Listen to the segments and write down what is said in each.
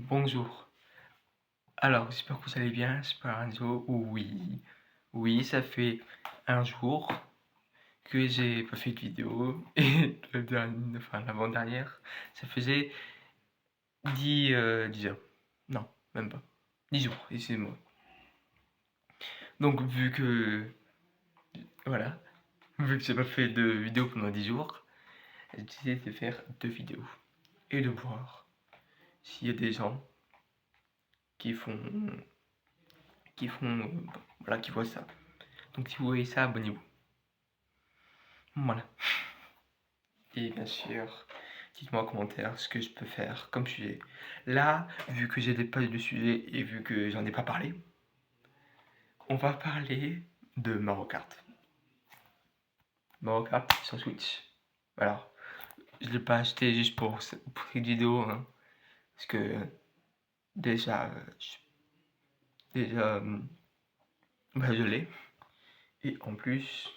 Bonjour. Alors, j'espère que vous allez bien, Super Enzo. Oui, ça fait un jour que j'ai pas fait de vidéo. Et l'avant-dernière, ça faisait 10 heures. Non, même pas. 10 jours, excusez-moi. Donc, voilà, vu que j'ai pas fait de vidéo pendant 10 jours, j'ai décidé de faire 2 vidéos. Et de voir s'il y a des gens qui font, voilà, qui voient ça. Donc, si vous voyez ça, abonnez-vous. Voilà. Et bien sûr, dites-moi en commentaire ce que je peux faire comme sujet. Là, vu que j'ai des pages de sujet et vu que j'en ai pas parlé, on va parler de Mario Kart. Mario Kart sur Switch. Alors, je l'ai pas acheté juste pour cette vidéo, hein, parce que déjà, je l'ai. Et en plus,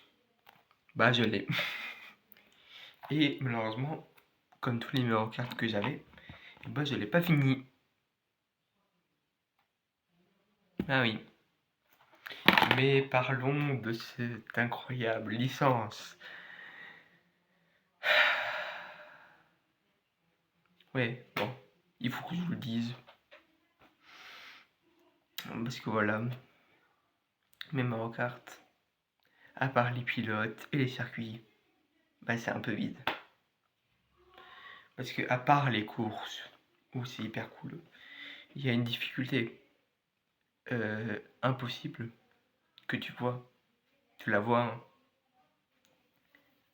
je l'ai. Et malheureusement, comme tous les Mario Kart que j'avais, je l'ai pas fini. Ah oui. Mais parlons de cette incroyable licence. Ouais, bon, il faut que je vous le dise. Parce que voilà, mes Mario Kart, à part les pilotes et les circuits, c'est un peu vide. Parce que à part les courses, où c'est hyper cool, il y a une difficulté impossible que tu vois. Tu la vois, hein.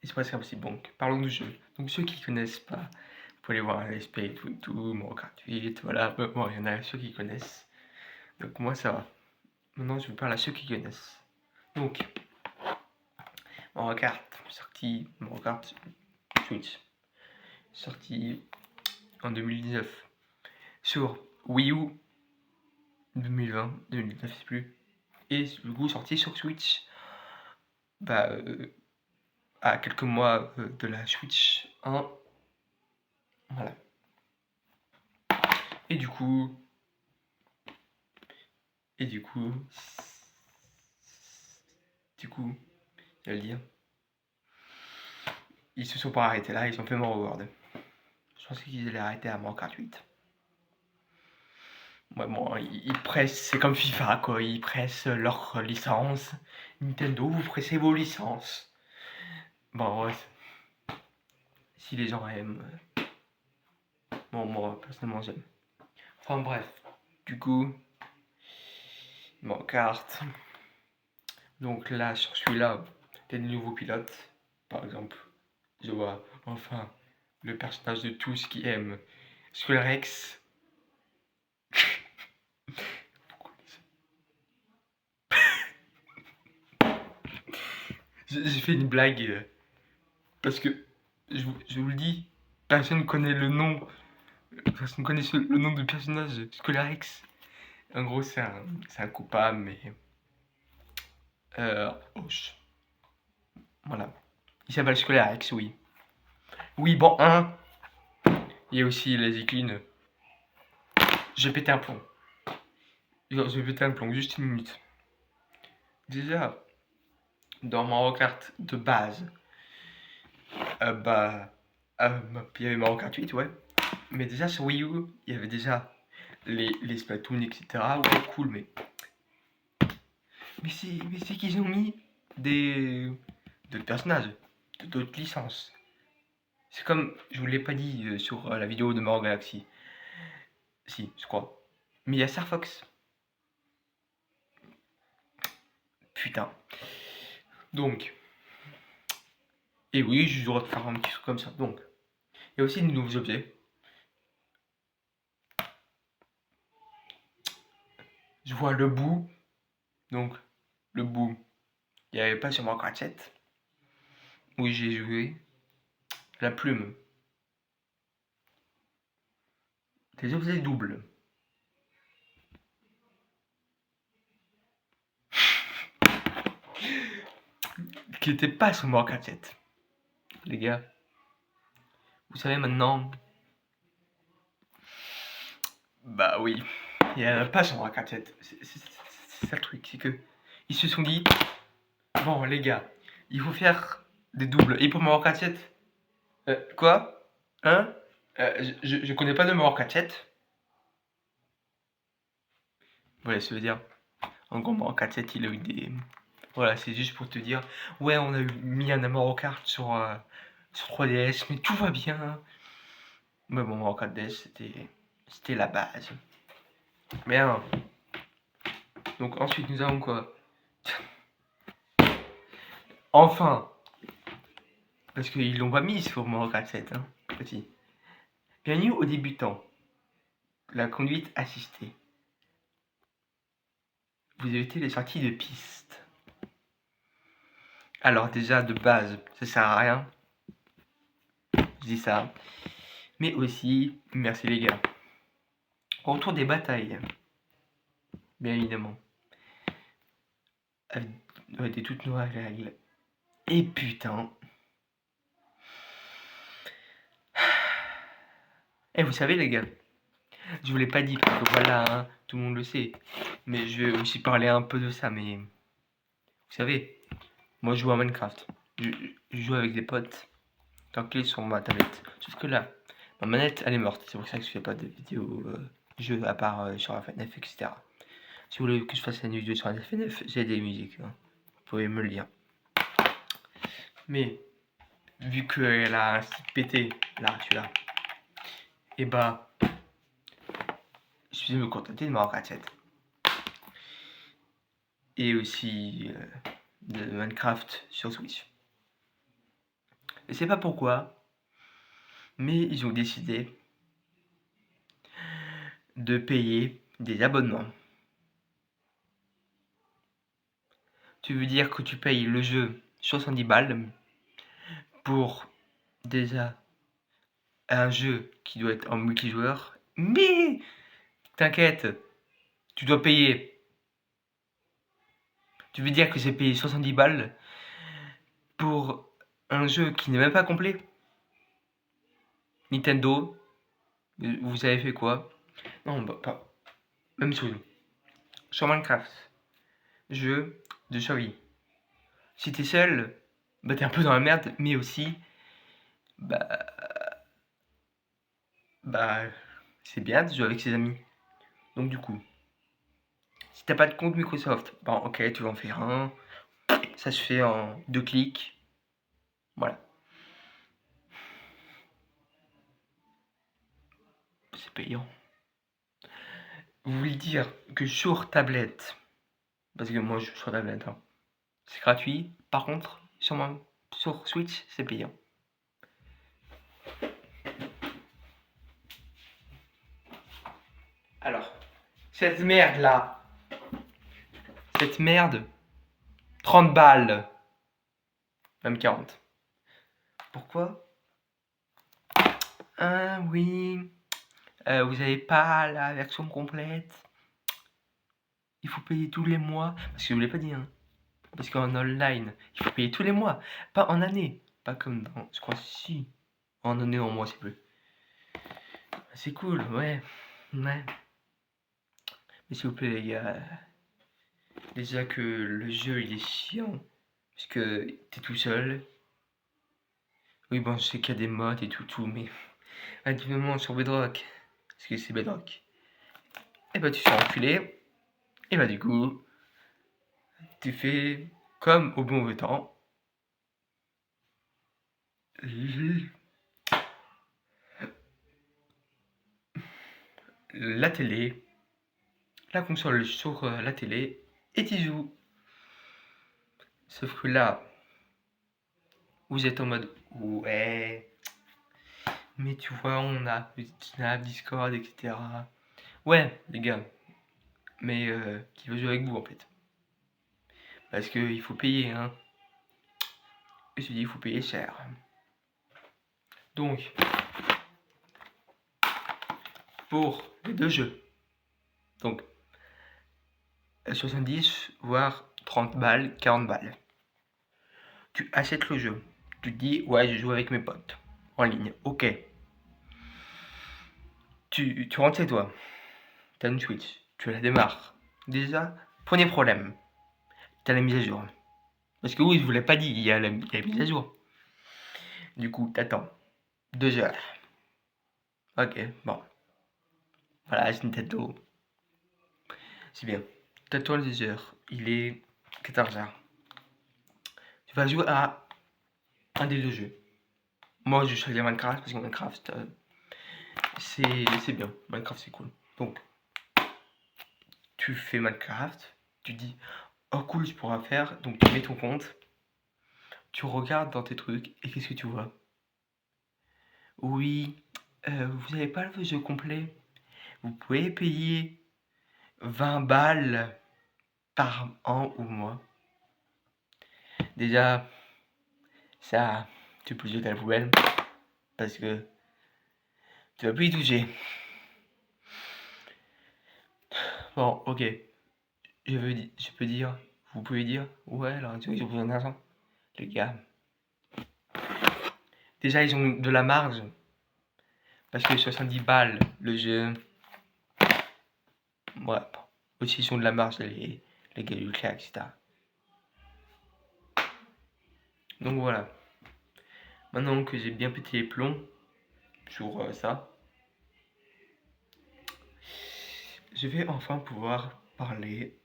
Et c'est presque impossible. Donc, parlons du jeu. Donc, ceux qui connaissent pas, vous pouvez aller voir un LSP et tout, Mario Kart 8, voilà. Bon, il y en a ceux qui connaissent. Donc, moi, ça va. Maintenant, je vous parle à ceux qui connaissent. Donc, Mario Kart, sorti Mario Kart Switch, sorti en 2019. Sur Wii U, 2020, 2019, je sais plus. Et du coup, sorti sur Switch, à quelques mois de la Switch 1. Voilà. Et du coup, j'allais dire, ils se sont pas arrêtés là, ils ont fait Mario World. Je pensais qu'ils allaient arrêter à Mario Kart 8. Ouais, bon, ils pressent, c'est comme FIFA quoi, ils pressent leur licence. Nintendo, vous pressez vos licences. Bon, ouais, si les gens aiment. Bon, moi, personnellement, j'aime. Enfin, bref. Du coup, Mario Kart. Donc là, sur celui-là, il y a des nouveaux pilotes. Par exemple, je vois enfin le personnage de tous qui aime Squarex. J'ai fait une blague parce que je vous le dis, personne ne connaît le nom. Personne ne connaît le nom du personnage Squarex. En gros, c'est un coupable, mais. Hoche. Voilà. Il s'appelle Squarex, oui. Oui, bon, hein. Il y a aussi les icônes. J'ai pété un plomb. J'ai pété un plomb, juste une minute. Déjà, dans Mario Kart de base, il y avait Mario Kart 8, ouais. Mais déjà sur Wii U, il y avait déjà les Splatoon, etc. Ouais, cool, mais. Mais c'est qu'ils ont mis d'autres personnages, d'autres licences. C'est comme, je vous l'ai pas dit sur la vidéo de Mario Galaxy. Si, je crois. Mais il y a Star Fox. Putain. Donc. Et oui, j'ai le droit de faire un petit truc comme ça. Donc. Il y a aussi de nouveaux objets. Je vois le bout. Donc, le bout. Il n'y avait pas sur Mario Kart 7. Oui, j'ai joué. La plume. Des objets doubles. Qui n'étaient pas sur Mario Kart 7. Les gars. Vous savez maintenant. Bah oui, il y en a pas sur Mario Kart 7. C'est ça le truc, c'est que ils se sont dit, bon les gars, il faut faire des doubles. Et pour Mario Kart 7, quoi? Hein? Je connais pas de Mario Kart 7. Voilà, ça veut dire, en gros, Mario Kart 7, il a eu des... Voilà, c'est juste pour te dire, ouais, on a mis un Mario Kart sur 3DS, mais tout va bien. Mais bon, Mario Kart DS, c'était la base. Bien. Donc ensuite, nous avons quoi? Enfin, parce qu'ils l'ont pas mis sur Mario Kart 7, hein, petit. Bienvenue aux débutants. La conduite assistée. Vous évitez les sorties de piste. Alors déjà, de base, ça sert à rien. Je dis ça. Mais aussi, merci les gars. Retour des batailles. Bien évidemment. Avec des toutes nouvelles règles. Et putain. Et vous savez les gars, je vous l'ai pas dit parce que voilà, hein, tout le monde le sait. Mais je vais aussi parler un peu de ça, mais... Vous savez, moi je joue à Minecraft. Je joue avec des potes. Tranquille sur ma tablette. Sauf que là, ma manette elle est morte. C'est pour ça que je fais pas de vidéo jeu à part sur la FNF, etc. Si vous voulez que je fasse une vidéo sur la FNF, j'ai des musiques. Hein. Vous pouvez me le dire. Mais vu qu'elle a un site pété, là, celui-là, et bah, je vais me contenter de Mario Kart 7. Et aussi de Minecraft sur Switch. Je sais pas pourquoi, mais ils ont décidé de payer des abonnements. Tu veux dire que tu payes le jeu 70 balles pour déjà un jeu qui doit être en multijoueur, mais t'inquiète, tu dois payer. Tu veux dire que j'ai payé 70 balles pour un jeu qui n'est même pas complet? Nintendo, vous avez fait quoi? Non, bah, pas. Même sur Minecraft, jeu de survie. Si t'es seul, bah t'es un peu dans la merde, mais aussi, bah, bah c'est bien de jouer avec ses amis. Donc du coup, si t'as pas de compte Microsoft, bon ok, tu vas en faire un. Ça se fait en 2 clics. Voilà. C'est payant. Vous voulez dire que sur tablette, parce que moi je suis sur tablette, hein, c'est gratuit. Par contre, sur Switch, c'est payant. Alors, cette merde là, cette merde, 30 balles, même 40. Pourquoi? Ah oui, vous avez pas la version complète. Il faut payer tous les mois, parce que je vous l'ai pas dit, hein. Parce qu'en online, il faut payer tous les mois, pas en année. Pas comme dans, je crois, si. En année, en mois, c'est plus. C'est cool, ouais. Ouais. Mais s'il vous plaît, les gars. Déjà que le jeu, il est chiant. Parce que t'es tout seul. Oui, bon, je sais qu'il y a des mods et tout, mais... Activement sur Bedrock. Parce que c'est Bedrock. Et bah, tu fais enculer. Et bah, du coup, tu fais comme au bon vieux temps. La télé, la console sur la télé, et tu joues. Sauf que là, vous êtes en mode ouais, mais tu vois, on a Snap, Discord, etc. Ouais, les gars, mais qui veut jouer avec vous en fait? Parce qu'il faut payer, hein. Je me dis, il faut payer cher. Donc, pour les deux jeux, donc 70 voire 30 balles, 40 balles. Tu achètes le jeu. Tu te dis, ouais, je joue avec mes potes en ligne. Ok. Tu rentres chez toi. t'as une Switch, tu la démarres. Déjà, premier problème, t'as la mise à jour. Parce que oui, je vous l'ai pas dit, il y a la mise à jour. Du coup, t'attends 2 heures. Ok, bon. Voilà, c'est Nintendo. C'est bien. T'attends 2 heures. Il est 14 heures. Tu vas jouer à un des deux jeux. Moi, je choisis Minecraft parce que Minecraft, c'est bien. Minecraft, c'est cool. Donc, tu fais Minecraft. Tu dis, oh cool, je pourrais faire. Donc, tu mets ton compte. Tu regardes dans tes trucs. Et qu'est-ce que tu vois? Oui, vous n'avez pas le jeu complet. Vous pouvez payer 20 balles par an ou mois. Déjà, ça, tu peux le jeter à la poubelle. Parce que tu vas plus y toucher. Bon, ok. Je peux dire, vous pouvez dire, ouais, alors tu vois, ils ont besoin d'argent. Les gars, déjà, ils ont de la marge. Parce que 70 balles, le jeu. Ouais, aussi, ils ont de la marge, les gars du clair, etc. Donc voilà. Maintenant que j'ai bien pété les plombs sur ça, je vais enfin pouvoir parler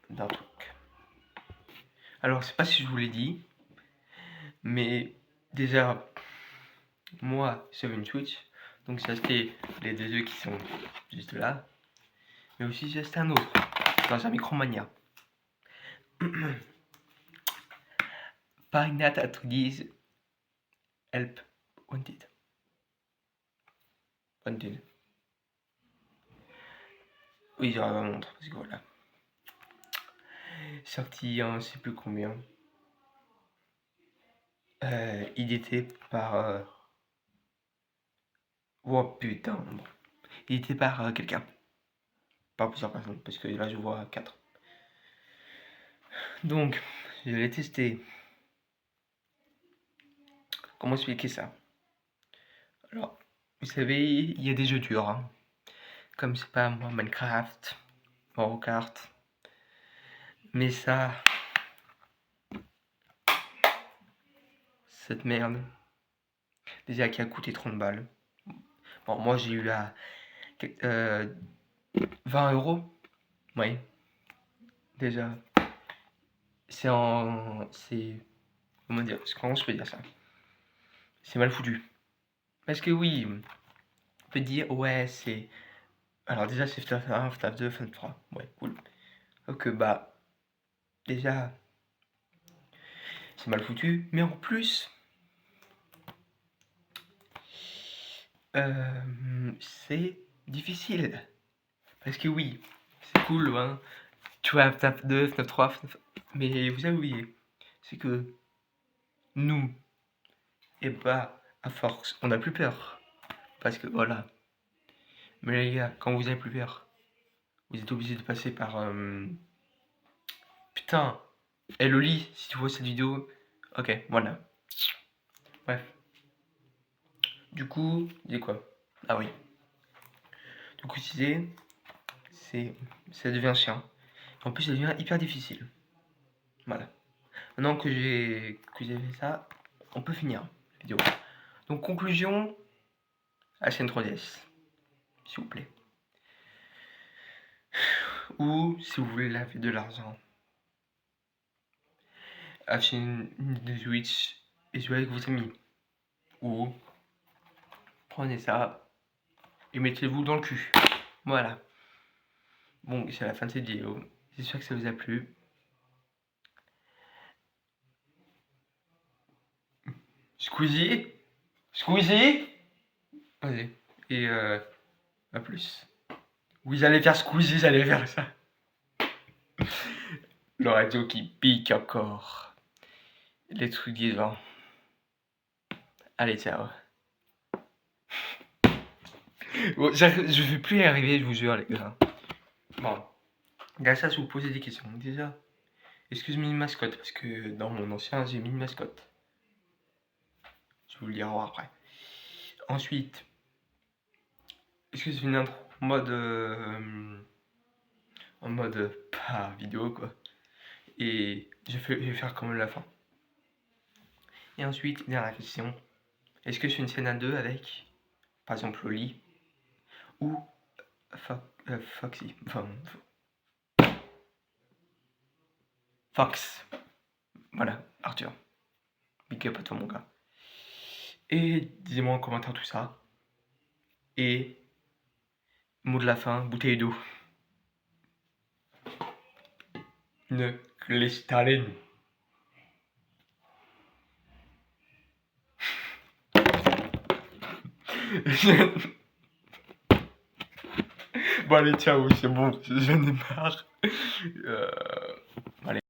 d'un truc. Alors, je sais pas si je vous l'ai dit, mais déjà, moi, j'avais une Switch, donc j'ai acheté les deux jeux qui sont juste là, mais aussi j'ai acheté un autre, dans un Micromania. Five Nights at Freddy's Help Wanted. Wanted. Oui, j'aurai ma montre, parce que voilà. Sorti en je sais plus combien. Édité par... Oh putain, bon. Édité par quelqu'un. Pas plusieurs personnes, parce que là je vois 4. Donc, je l'ai testé. Comment expliquer ça? Alors, vous savez, il y a des jeux durs, hein. Comme c'est pas moi, Minecraft, Mario Kart. Mais ça, cette merde, déjà qui a coûté 30 balles. Bon, moi j'ai eu à 20 euros. Oui, déjà. C'est en. C'est. Comment dire? Comment je peux dire ça? C'est mal foutu. Parce que oui, on peut dire, ouais, c'est. Alors déjà, c'est FNAF 1, FNAF 2, FNAF 3. Ouais, cool. Donc, bah, déjà, c'est mal foutu. Mais en plus, c'est difficile. Parce que oui, c'est cool, hein. Tu vois, FNAF 2, FNAF 3, FNAF... Mais vous avez oublié, c'est que nous, et bah, à force, on n'a plus peur. Parce que voilà. Mais les gars, quand vous avez plus peur, vous êtes obligé de passer par... Putain, et Loli, si tu vois cette vidéo, ok, voilà. Bref. Du coup, c'est quoi? Ah oui. Du coup, c'est... Ça devient chiant. En plus, ça devient hyper difficile. Voilà. Maintenant que j'ai fait ça, on peut finir la vidéo. Donc, conclusion, la chaîne 3DS, s'il vous plaît. Ou, si vous voulez laver de l'argent, achetez une Switch et jouez avec vos amis. Ou, prenez ça et mettez-vous dans le cul. Voilà. Bon, c'est la fin de cette vidéo. J'espère que ça vous a plu. Squeezie, Squeezie. Allez, et à plus. Vous allez faire Squeezie, vous allez faire ça. Le radio qui pique encore. Les trucs vivants. Allez, ciao. Bon, je vais plus y arriver, je vous jure, les gars. Bon, grâce à ça, je vous posez des questions. Déjà, est-ce que j'ai mis une mascotte? Parce que dans mon ancien, j'ai mis une mascotte. Je vous le dirai après. Ensuite, est-ce que c'est une intro en mode en mode pas vidéo quoi. Et je vais faire comme la fin. Et ensuite, dernière question. Est-ce que je fais une scène à deux avec, par exemple, Loli ou Foxy, enfin, Fox. Voilà, Arthur. Big up à toi, mon gars. Et dis-moi en commentaire tout ça. Et mot de la fin, bouteille d'eau. Une cristalline. Bon allez, ciao, c'est bon, j'en ai marre. Allez.